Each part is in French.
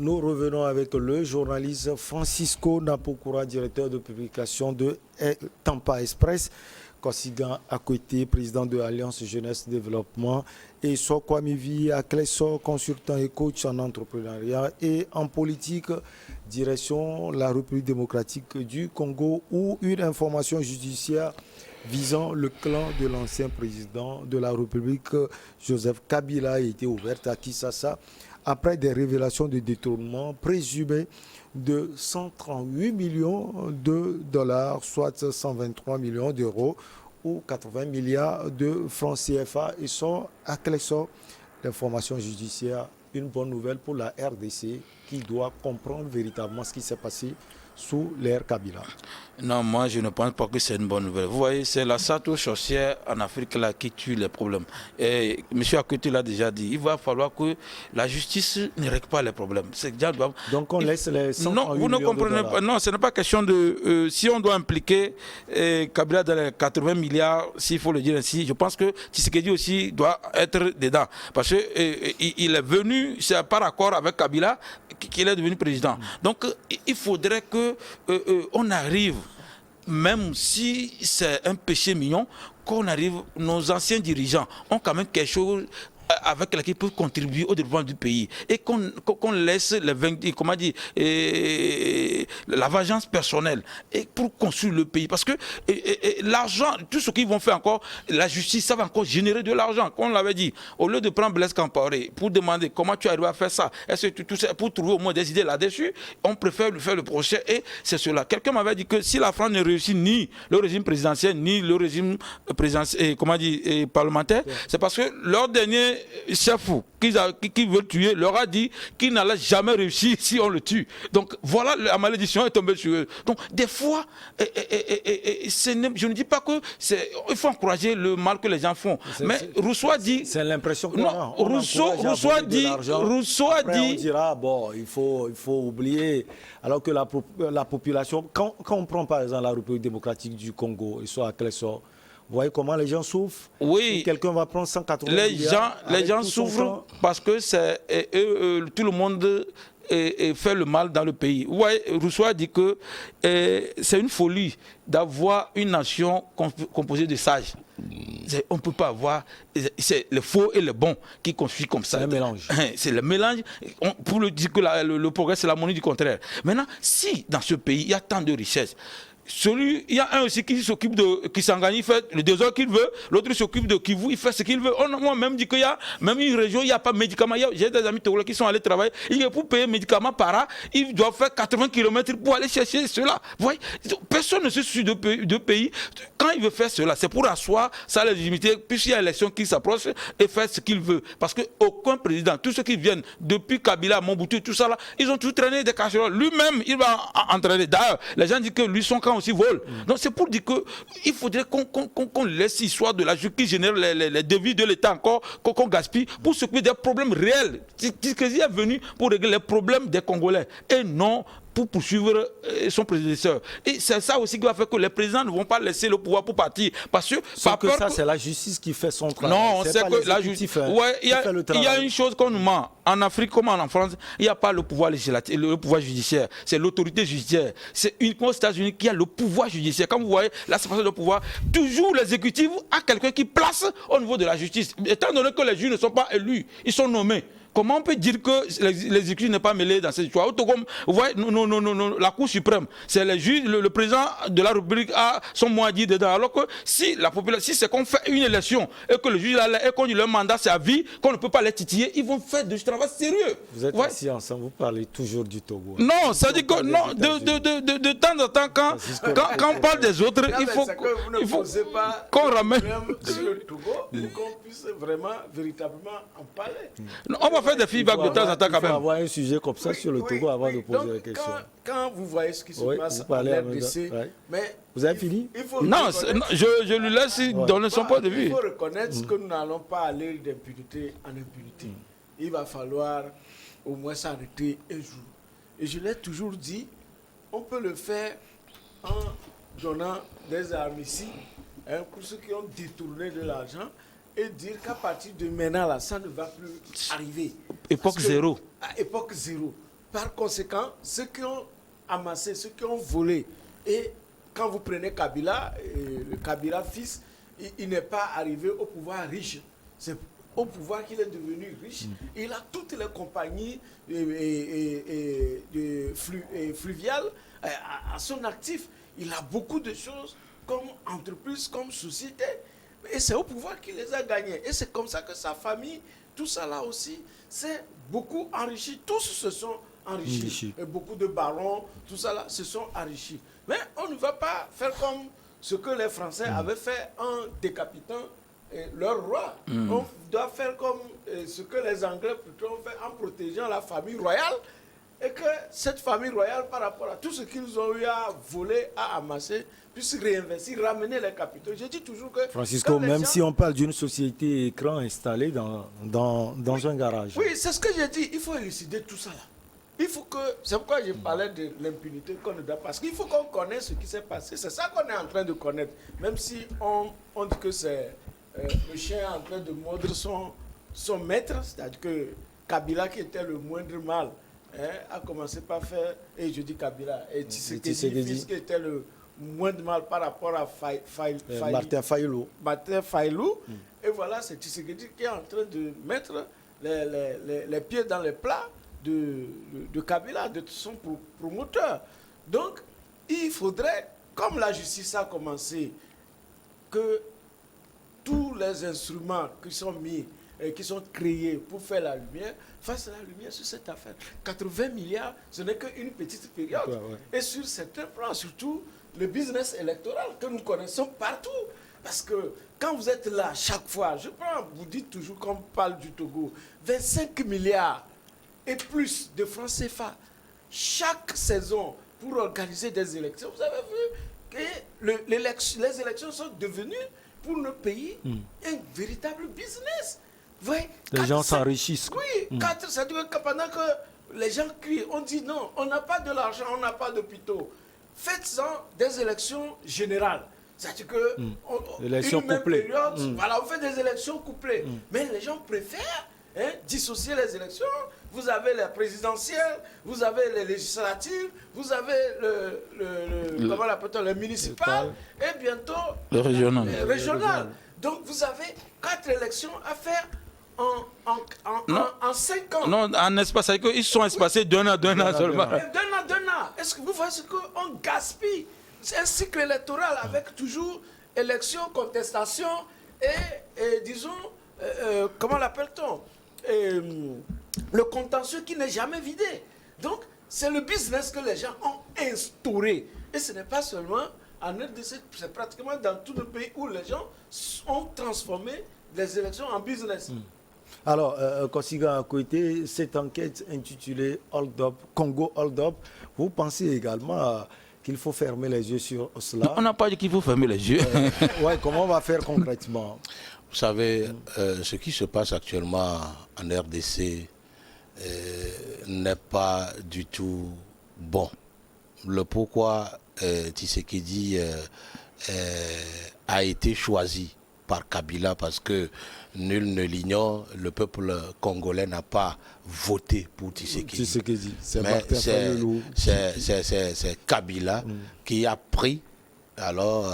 Nous revenons avec le journaliste Francisco Napokura, directeur de publication de Tampa Express, Kosigan Akwete, président de l'Alliance Jeunesse Développement, et Sokwamivi Akleso, consultant et coach en entrepreneuriat et en politique, direction la République démocratique du Congo, où une information judiciaire visant le clan de l'ancien président de la République, Joseph Kabila, a été ouverte à Kinshasa après des révélations de détournement présumés de 138 millions de dollars, soit 123 millions d'euros ou 80 milliards de francs CFA. Et sont à Clessor, l'information judiciaire, une bonne nouvelle pour la RDC qui doit comprendre véritablement ce qui s'est passé sous l'ère Kabila. Non, moi je ne pense pas que c'est une bonne nouvelle. Vous voyez, c'est la chasse aux sorcières en Afrique là qui tue les problèmes. Et M. Akwete l'a déjà dit, il va falloir que la justice ne règle pas les problèmes. Donc on laisse les 138 Non, vous ne comprenez pas. Non, ce n'est pas question de... si on doit impliquer Kabila dans les 80 milliards, s'il faut le dire ainsi, je pense que Tshisekedi aussi doit être dedans. Parce qu'il est venu, c'est par accord avec Kabila qu'il est devenu président. Donc il faudrait qu'on arrive, même si c'est un péché mignon, qu'on arrive, nos anciens dirigeants ont quand même quelque chose avec laquelle peuvent contribuer au développement du pays et qu'on laisse la vengeance personnelle et pour construire le pays, parce que l'argent, tout ce qu'ils vont faire encore, la justice, ça va encore générer de l'argent, comme on l'avait dit. Au lieu de prendre Blaise Compaoré pour demander comment tu arrives à faire ça, est-ce que tout ça, pour trouver au moins des idées là-dessus, on préfère lui faire le procès. Et c'est cela. Quelqu'un m'avait dit que si la France ne réussit ni le régime présidentiel ni le régime parlementaire, c'est parce que leur dernier chef qui veut tuer leur a dit qu'il n'allait jamais réussir si on le tue. Donc voilà, la malédiction est tombée sur eux. Donc des fois, je ne dis pas que il faut encourager le mal que les gens font. Mais Rousseau a dit... C'est l'impression qu'on a. Rousseau a dit... On dira, bon, il faut oublier. Alors que la population... Quand on prend par exemple la République démocratique du Congo, et soit à Clessor, vous voyez comment les gens souffrent. Oui. Quelqu'un va prendre 180 milliards. Les gens souffrent parce que tout le monde fait le mal dans le pays. Vous voyez, Rousseau a dit que c'est une folie d'avoir une nation composée de sages. On ne peut pas avoir... C'est le faux et le bon qui construisent comme ça. C'est un mélange. C'est le mélange. Pour le dire que le progrès, c'est l'harmonie du contraire. Maintenant, si dans ce pays, il y a tant de richesses, il y a un aussi qui s'occupe de Kisangani, il fait le désordre qu'il veut, l'autre s'occupe de Kivu, il fait ce qu'il veut. On m'a même dit qu'il y a même une région, il n'y a pas de médicaments. J'ai des amis togolais qui sont allés travailler, pour payer médicaments par an, ils doivent faire 80 km pour aller chercher cela. Vous voyez, personne ne se suit de pays. Quand il veut faire cela, c'est pour asseoir sa légitimité, puisqu'il y a l'élection qui s'approche, et faire ce qu'il veut. Parce qu'aucun président, tous ceux qui viennent depuis Kabila, Mobutu, tout ça là, ils ont tout traîné des casseroles. Lui-même, il va entraîner. D'ailleurs, les gens disent que lui, son camp aussi vole. Donc c'est pour dire qu'il faudrait qu'on laisse l'histoire de la justice qui génère les devis de l'État encore, qu'on gaspille pour s'occuper des problèmes réels. Tshisekedi est venu pour régler les problèmes des Congolais et non pour poursuivre son prédécesseur. Et c'est ça aussi qui va faire que les présidents ne vont pas laisser le pouvoir pour partir. Parce que, c'est la justice qui fait son travail. Non, c'est que la justice... Ouais, il y a une chose qu'on nous ment. En Afrique comme en France, il n'y a pas le pouvoir législatif, le pouvoir judiciaire. C'est l'autorité judiciaire. C'est uniquement aux États-Unis qu'il y a le pouvoir judiciaire. Comme vous voyez, la séparation de pouvoir, toujours l'exécutif a quelqu'un qui place au niveau de la justice. Étant donné que les juges ne sont pas élus, ils sont nommés. Comment on peut dire que l'exécutif n'est pas mêlé dans cette histoire? Vous voyez, non, la Cour suprême, c'est les juges, le président de la République a son mot à dire dedans. Alors que si la population, si c'est qu'on fait une élection et que le juge et qu'on dit leur mandat c'est à vie, qu'on ne peut pas les titiller, ils vont faire du travail sérieux. Vous êtes assis ensemble, vous parlez toujours du Togo. Non, ça dit que non, de temps en temps, quand on parle des autres, il faut qu'on ramène sur le Togo pour qu'on puisse vraiment, véritablement en parler. On va faire des feedbacks de temps en temps quand même. Il faut avoir un sujet comme ça sur le Togo avant de poser la question. Quand vous voyez ce qui se passe en RDC, mais vous avez fini? Non, je lui laisse donner son point de vue. Il faut reconnaître que nous n'allons pas aller d'impunité en impunité. Il va falloir au moins s'arrêter un jour. Et je l'ai toujours dit, on peut le faire en donnant des armes ici, pour ceux qui ont détourné de l'argent, et dire qu'à partir de maintenant, là, ça ne va plus arriver. Époque zéro. À époque zéro. par conséquent, ceux qui ont amassé, ceux qui ont volé, et quand vous prenez Kabila, le Kabila fils, il n'est pas arrivé au pouvoir riche. C'est au pouvoir qu'il est devenu riche. Il a toutes les compagnies fluviales à son actif. Il a beaucoup de choses comme entreprise, comme société. Et c'est au pouvoir qu'il les a gagnés. Et c'est comme ça que sa famille, tout ça là aussi, c'est beaucoup enrichi. Tous se sont enrichis. Et beaucoup de barons, tout ça là, se sont enrichis. Mais on ne va pas faire comme ce que les Français avaient fait en décapitant leur roi. On doit faire comme ce que les Anglais plutôt ont fait en protégeant la famille royale. Et que cette famille royale, par rapport à tout ce qu'ils ont eu à voler, à amasser, puisse réinvestir, ramener les capitaux. Je dis toujours que... Francisco, même si on parle d'une société écran installée dans un garage. Oui, c'est ce que j'ai dit. Il faut élucider tout ça là. Il faut que... C'est pourquoi je parlais de l'impunité qu'on ne doit pas. Parce qu'il faut qu'on connaisse ce qui s'est passé. C'est ça qu'on est en train de connaître. Même si on dit que c'est le chien en train de mordre son maître, c'est-à-dire que Kabila, qui était le moindre mal, a commencé par faire, et je dis Kabila, et Tshisekedi, fils qui était le moins de mal par rapport à Martin Fayulu. Martin Fayulu. Et voilà, c'est Tshisekedi qui est en train de mettre les pieds dans les plats de Kabila, de son promoteur. Donc, il faudrait, comme la justice a commencé, que tous les instruments qui sont mis et qui sont créés pour faire la lumière, fassent la lumière sur cette affaire. 80 milliards, ce n'est qu'une petite période. Ouais. Et sur certains plans, surtout le business électoral que nous connaissons partout. Parce que quand vous êtes là, chaque fois, vous dites toujours qu'on parle du Togo, 25 milliards et plus de francs CFA chaque saison pour organiser des élections. Vous avez vu que les élections sont devenues pour nos pays un véritable business. Ouais, les gens s'enrichissent. Oui, ça veut dire que pendant que les gens crient, on dit non, on n'a pas de l'argent, on n'a pas d'hôpitaux. Faites-en des élections générales. C'est-à-dire que élections couplées. Période, voilà, on fait des élections couplées. Mais les gens préfèrent dissocier les élections. Vous avez les présidentielles, vous avez les législatives, vous avez comment l'appelle-t-on, le municipal et bientôt le régional. Donc vous avez 4 élections à faire en 5 ans. Non, en espace, ils sont espacés d'un an seulement. D'un an. Est-ce que vous voyez ce qu'on gaspille? C'est un cycle électoral avec toujours élection, contestation et disons, comment l'appelle-t-on, le contentieux qui n'est jamais vidé. Donc, c'est le business que les gens ont instauré. Et ce n'est pas seulement en RDC, c'est pratiquement dans tout le pays où les gens ont transformé les élections en business. Alors, Kosiga Akoité, cette enquête intitulée Hold Up, Congo Hold Up, vous pensez également qu'il faut fermer les yeux sur cela? Non, on n'a pas dit qu'il faut fermer les yeux. Ouais, comment on va faire concrètement? Vous savez, ce qui se passe actuellement en RDC n'est pas du tout bon. Le pourquoi Tshisekedi a été choisi par Kabila, parce que nul ne l'ignore, le peuple congolais n'a pas voté pour Tshisekedi. C'est Kabila qui a pris alors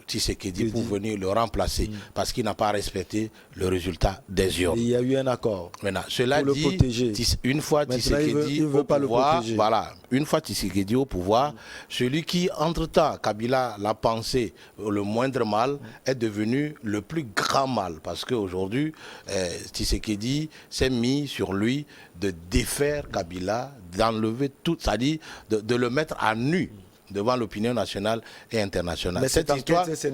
Tshisekedi pour venir le remplacer parce qu'il n'a pas respecté le résultat des urnes. Il y a eu un accord. Maintenant, cela dit, une fois Tshisekedi au pouvoir, voilà, une fois Tshisekedi au pouvoir, celui qui entre-temps, Kabila l'a pensé le moindre mal, est devenu le plus grand mal, parce qu'aujourd'hui, Tshisekedi s'est mis sur lui de défaire Kabila, d'enlever tout, c'est-à-dire de le mettre à nu devant l'opinion nationale et internationale. Mais cette enquête-là, ce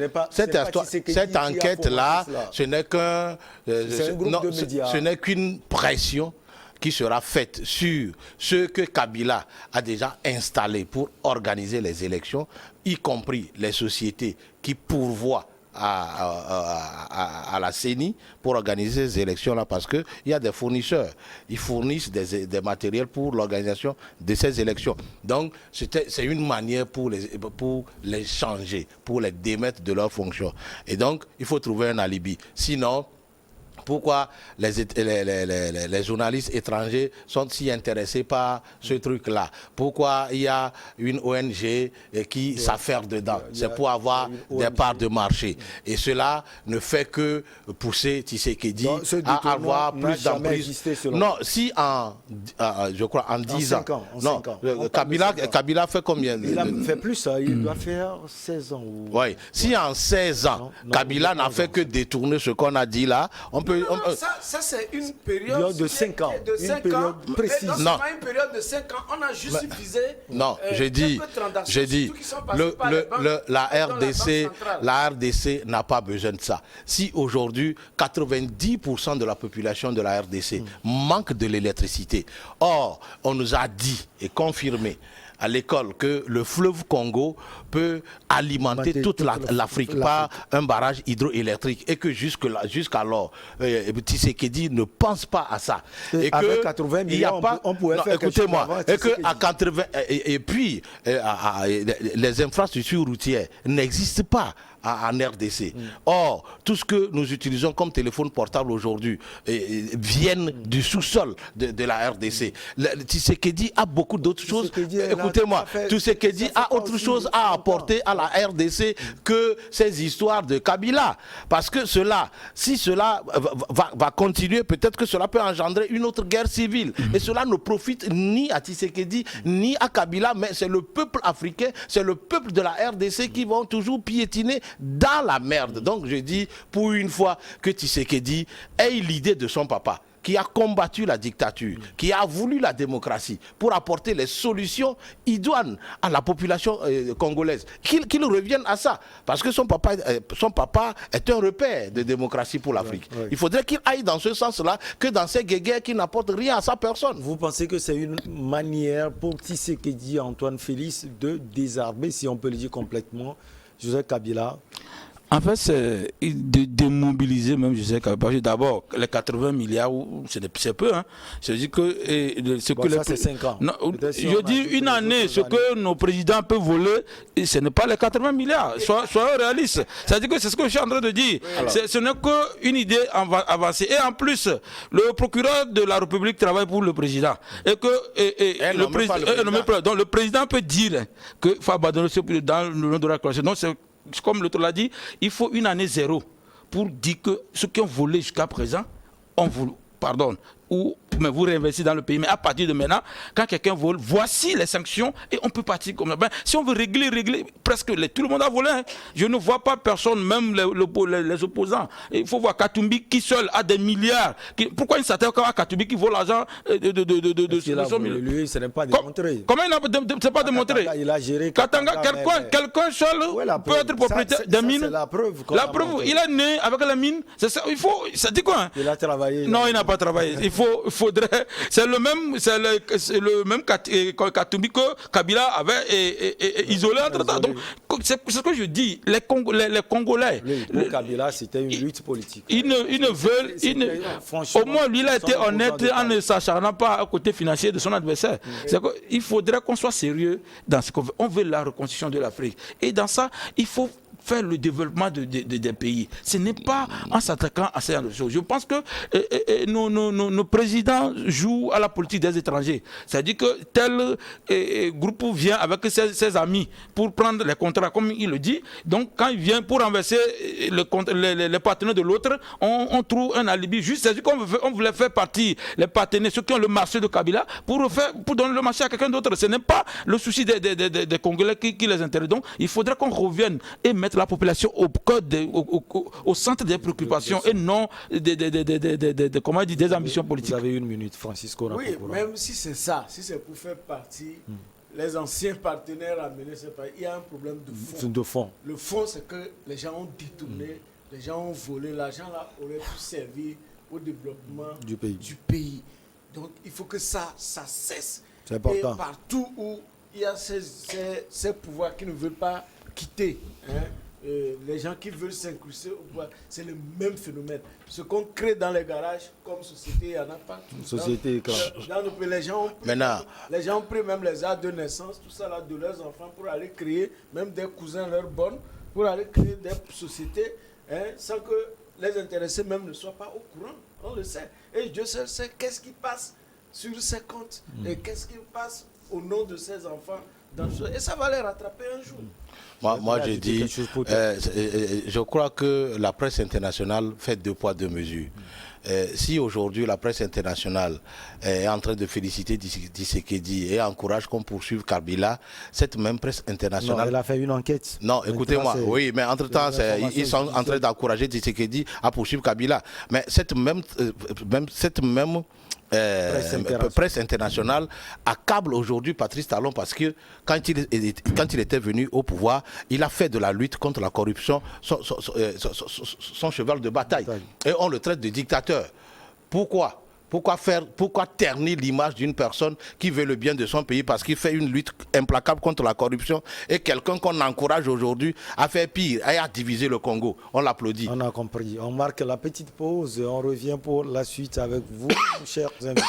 n'est qu'un ce n'est qu'une pression qui sera faite sur ce que Kabila a déjà installé pour organiser les élections, y compris les sociétés qui pourvoient à la CENI pour organiser ces élections-là, parce qu'il y a des fournisseurs. Ils fournissent des matériels pour l'organisation de ces élections. Donc, c'est une manière pour les changer, pour les démettre de leurs fonctions. Et donc, il faut trouver un alibi. Sinon, Pourquoi les journalistes étrangers sont si intéressés par ce truc-là? Pourquoi il y a une ONG qui s'affaire dedans? C'est pour avoir des parts de marché. Et cela ne fait que pousser Tshisekedi à avoir plus d'emprise. Non, si je crois en 10 ans. Non, Kabila fait combien? Il a fait plus, il doit faire 16 ans. Oui, si en 16 ans, Kabila n'a fait que détourner ce qu'on a dit là, on peut... Ça c'est une période de 5 ans. Une période précise. Non, une période de 5 ans, on a juste visé... Non, j'ai dit, la RDC n'a pas besoin de ça. Si aujourd'hui, 90% de la population de la RDC manque de l'électricité, or, on nous a dit et confirmé à l'école que le fleuve Congo peut alimenter toute l'Afrique par un barrage hydroélectrique et que jusqu'alors, Tshisekedi ne pense pas à ça. Et avec 80 millions, on pouvait faire écoutez-moi, et puis les infrastructures routières n'existent pas en RDC. Or, tout ce que nous utilisons comme téléphone portable aujourd'hui viennent du sous-sol de la RDC. Tshisekedi a beaucoup d'autres choses. Écoutez-moi, Tshisekedi a autre chose à apporter à la RDC que ces histoires de Kabila. Parce que si cela va continuer, peut-être que cela peut engendrer une autre guerre civile. Et cela ne profite ni à Tshisekedi, ni à Kabila, mais c'est le peuple africain, c'est le peuple de la RDC qui vont toujours piétiner dans la merde. Donc je dis pour une fois que Tshisekedi ait l'idée de son papa, qui a combattu la dictature, qui a voulu la démocratie pour apporter les solutions idoines à la population congolaise, qu'il revienne à ça. Parce que son papa est un repère de démocratie pour l'Afrique. Ouais. Il faudrait qu'il aille dans ce sens-là que dans ces guéguerres qui n'apportent rien à sa personne. Vous pensez que c'est une manière pour Tshisekedi, Antoine Félix, de désarmer, si on peut le dire complètement, Joseph Kabila? En fait, c'est de démobiliser même Joseph Kabila. Parce que d'abord, les 80 milliards, c'est peu. Hein. Je dis que... ça, c'est 5 ans. Non, je dis une année, ce que nos présidents peuvent voler, ce n'est pas les 80 milliards. Soyons réalistes. C'est-à-dire que c'est ce que je suis en train de dire. Ce n'est qu'une idée avancée. Et en plus, le procureur de la République travaille pour le président. Et que le président peut dire qu'il faut abandonner ce dans le nom de la Constitution. Donc, c'est comme l'autre l'a dit, il faut une année zéro pour dire que ceux qui ont volé jusqu'à présent, mais vous réinvestissez dans le pays. Mais à partir de maintenant, quand quelqu'un vole, voici les sanctions et on peut partir comme ça. Si on veut régler, presque tout le monde a volé. Hein. Je ne vois pas personne, même les opposants. Il faut voir Katumbi qui seul a des milliards. Pourquoi il s'attend à Katumbi qui vole l'argent de lui, ce n'est pas démontré. Comment il n'a pas démontré? Il a géré Katanga, quelqu'un seul peut être propriétaire des mines. C'est la preuve. Il est né avec la mine. Ça dit quoi? Il a travaillé. Non, il n'a pas travaillé. C'est le même Katumbi que Kabila avait isolé entre-temps. Donc, c'est ce que je dis. Les Congolais. Pour Kabila, c'était une lutte politique. Ils ne veulent. Au moins, lui, il a été honnête en ne s'acharnant pas à côté financier de son adversaire. Il faudrait qu'on soit sérieux dans ce qu'on veut. On veut la reconstruction de l'Afrique. Et dans ça, il faut faire le développement des pays. Ce n'est pas en s'attaquant à ces choses. Je pense que nos présidents jouent à la politique des étrangers. C'est-à-dire que tel groupe vient avec ses amis pour prendre les contrats, comme il le dit. Donc, quand il vient pour renverser les partenaires de l'autre, on trouve un alibi juste. C'est-à-dire qu'on voulait faire partie, les partenaires, ceux qui ont le marché de Kabila, pour donner le marché à quelqu'un d'autre. Ce n'est pas le souci des Congolais qui les intéresse. Donc, il faudrait qu'on revienne et mettre la population au centre des préoccupations et non des ambitions politiques. Vous avez une minute, Francisco. Oui, même si c'est ça, si c'est pour faire partie, les anciens partenaires amenés, il y a un problème de fond. Le fond, c'est que les gens ont détourné, les gens ont volé, l'argent là aurait pu servir au développement du pays. Donc il faut que ça cesse. C'est important. Et partout où il y a ces pouvoirs qui ne veulent pas quitter, les gens qui veulent s'incruster au pouvoir, c'est le même phénomène. Ce qu'on crée dans les garages comme société, il n'y en a pas. Dans nos pays, les gens ont pris même les actes de naissance, tout ça là, de leurs enfants pour aller créer, même des cousins leurs bonnes, pour aller créer des sociétés, sans que les intéressés même ne soient pas au courant. On le sait. Et Dieu seul sait qu'est-ce qui passe sur ces comptes et qu'est-ce qui passe au nom de ces enfants. Et ça va les rattraper un jour. Moi je dis, je crois que la presse internationale fait 2 poids 2 mesures. Si aujourd'hui la presse internationale est en train de féliciter Tshisekedi et encourage qu'on poursuive Kabila, cette même presse internationale... Non, elle a fait une enquête. Non, écoutez-moi, oui, mais entre-temps, ils sont en train d'encourager Tshisekedi à poursuivre Kabila. Mais cette même presse internationale accable aujourd'hui Patrice Talon parce que quand il était venu au pouvoir, il a fait de la lutte contre la corruption son cheval de bataille. Et on le traite de dictateur. Pourquoi ternir l'image d'une personne qui veut le bien de son pays parce qu'il fait une lutte implacable contre la corruption et quelqu'un qu'on encourage aujourd'hui à faire pire, à diviser le Congo? On l'applaudit. On a compris. On marque la petite pause et on revient pour la suite avec vous, chers invités.